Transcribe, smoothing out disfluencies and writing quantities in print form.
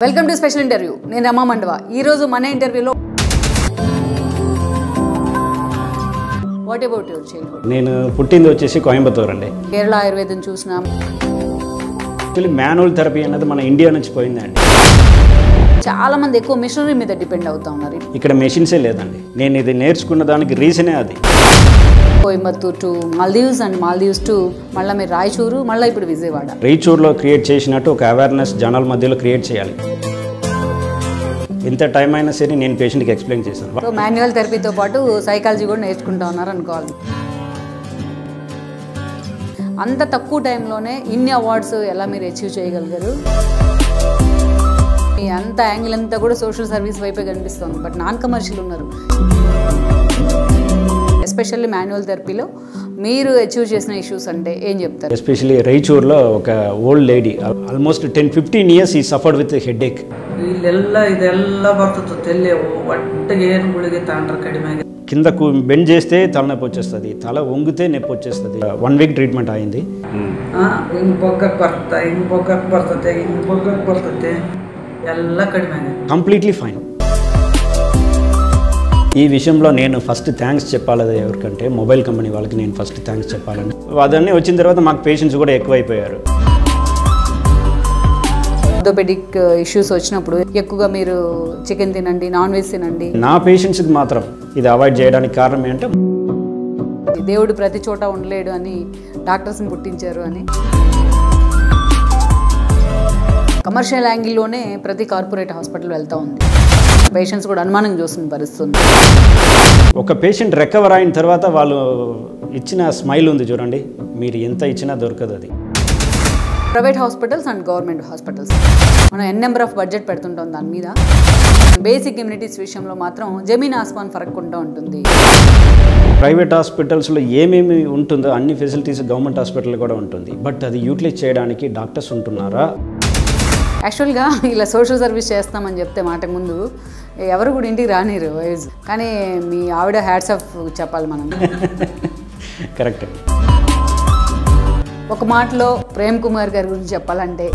Welcome to special interview. నేను రమా మండవ. ఈరోజు మన ఇంటర్వ్యూలో వాట్ అబౌట్ యువర్ చైల్డ్హుడ్? నేను పుట్టింది వచ్చేసి కోయంబత్తూర్ అండి. కేరళ ఆయుర్వేదం చూసినాం. యాక్చువల్లీ మాన్యువల్ థెరపీ అనేది మన ఇండియా నుంచి పోయిందండి. చాలా మంది ఎక్కువ మిషనరీ మీద డిపెండ్ అవుతా ఉన్నారు. ఇక్కడ మెషిన్సే లేదండి. నేను ఇది నేర్చుకున్న దానికి రీజనే అది. Coimbatore to Maldives and Maldives to మళ్ళీ మీరు రాయచూరు, మళ్ళీ ఇప్పుడు విజయవాడ. రాయచూరులో క్రియేట్ చేసినట్టు ఒక అవేర్నెస్ జనాల మధ్యలో క్రియేట్ చేయాలి. ఎంత టైం అయినా సరే నేను పేషెంట్కి ఎక్స్ప్లెయిన్ చేశాను. సో మాన్యువల్ థెరపీతో పాటు సైకాలజీ కూడా నేర్చుకుంటా ఉన్నారు అనుకోవాలి. అంత తక్కువ టైంలోనే ఇన్ని అవార్డ్స్ ఎలా మీరు అచీవ్ చేయగలిగారు? అంత యాంగిల్ అంతా కూడా సోషల్ సర్వీస్ వైపే కనిపిస్తుంది. బట్ నాన్ కమర్షియల్ ఉన్నారు. ఎస్పెషల్లీ మాన్యువల్ థెరపీలో మీరు అచీవ్ చేసిన ఇష్యూస్ అంటే ఏం చెప్తారు? ఎస్పెషల్లీ రాయచూరులో ఒక ఓల్డ్ లేడీ ఆల్మోస్ట్ 10-15 years ఈ సఫర్డ్ విత్ హెడ్ఏక్. ಇದೆಲ್ಲ ಬರ್ತದೆ ಒಟ್ಟಿಗೆ ಏನು ಗುಳಿಗೆ ತಗೊಂಡ್ರೆ ಕಡಿಮೆ. కిందకు బెండ్ చేస్తే తలనొప్పి వచ్చేస్తుంది, తల వంగితే నొప్పి వచ్చేస్తుంది. 1 week ట్రీట్మెంట్ అయింది. ಹಿಂಗೆ ಬೊಗ್ಗಕ್ಕೆ ಬರ್ತದೆ ಎಲ್ಲ ಕಡಿಮೆ కంప్లీట్లీ ఫైన్. ఈ విషయంలో నేను ఫస్ట్ థ్యాంక్స్ చెప్పాలి ఎవరికంటే మొబైల్ కంపెనీ వాళ్ళకి నేను ఫస్ట్ థ్యాంక్స్ చెప్పాలని. అదన్నీ వచ్చిన తర్వాత మాకు పేషెంట్స్ కూడా ఎక్కువైపోయారు. ఆర్థోపెడిక్ ఇష్యూస్ వచ్చినప్పుడు ఎక్కువగా మీరు చికెన్ తినండి, నాన్ వెజ్ తినండి. నా పేషెంట్స్కి మాత్రం ఇది అవాయిడ్ చేయడానికి కారణం ఏంటంటే దేవుడు ప్రతి చోట ఉండలేడు అని డాక్టర్స్ని పుట్టించారు అని. కమర్షియల్ యాంగిల్లోనే ప్రతి కార్పొరేట్ హాస్పిటల్ వెళ్తూ ఉంది. పేషెంట్స్ కూడా అనుమానం చూస్తున్న పరిస్థితుంది. ఒక పేషెంట్ రికవర్ అయిన తర్వాత వాళ్ళు ఇచ్చిన స్మైల్ ఉంది చూడండి, మీరు ఎంత ఇచ్చినా దొరకదు అది. Private hospitals and government hospitals మనం ఎన్ నెంబర్ ఆఫ్ బడ్జెట్ పెడుతుంటాం దాని మీద. బేసిక్ ఇమ్యూనిటీస్ విషయంలో మాత్రం జమీన్ ఆస్మాన్ ఫరక్ ఉంటూ ఉంటుంది. ప్రైవేట్ హాస్పిటల్స్లో ఏమేమి ఉంటుందో అన్ని ఫెసిలిటీస్ గవర్నమెంట్ హాస్పిటల్ కూడా ఉంటుంది. బట్ అది యూటిలైజ్ చేయడానికి డాక్టర్స్ ఉంటున్నారా? యాక్చువల్గా ఇలా సోషల్ సర్వీస్ చేస్తామని చెప్తే మాటకు ముందు ఎవరు కూడా ఇంటికి రానిరు. కానీ మీ ఆవిడ హ్యాట్స్ ఆఫ్ చెప్పాలి మనం. కరెక్ట్. ఒక మాటలో ప్రేమ్ కుమార్ గారి గురించి చెప్పాలంటే